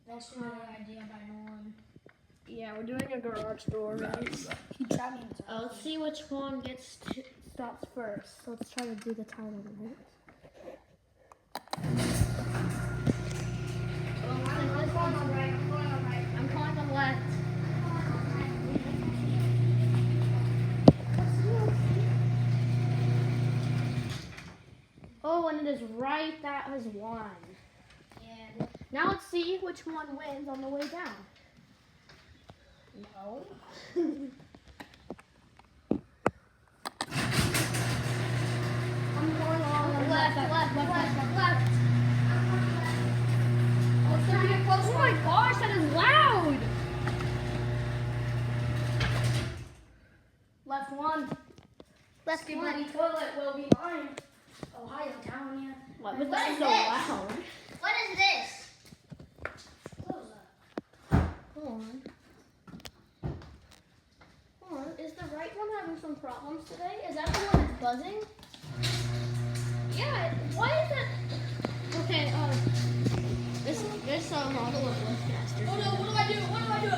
That's not an idea by no one. Yeah, we're doing a garage door race. He tried me. Let's see which one stops first. So let's try to do the timer, right? I'm going on right. I'm going on right. I'm calling on left. Oh, and it is right. That has won. Yeah. Now let's see which one wins on the way down. No. I'm going on left. Oh, it's gonna be a close Oh one. my gosh, that is loud. Left one. Left Skip one. Buddy toilet will be mine. Ohio down here. What was What that is so this? loud? What is this? Close up. Hold on. Hold on. Is the right one having some problems today? Is that the one that's buzzing? Yeah. Why is it? Okay. This model of Liftmaster. Oh no! What do I do? What do I do?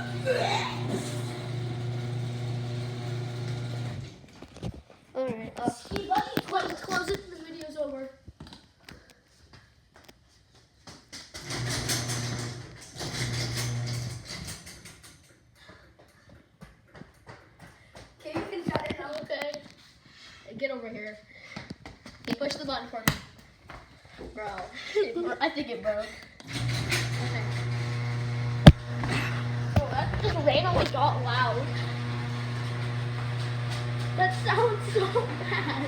All right. Skip Buddy. Close it. The video's over. Okay, you can shut it now. Okay. Get over here. You push the button for me. Bro. I think it broke. Okay. Oh, that just randomly got loud. That sounds so bad.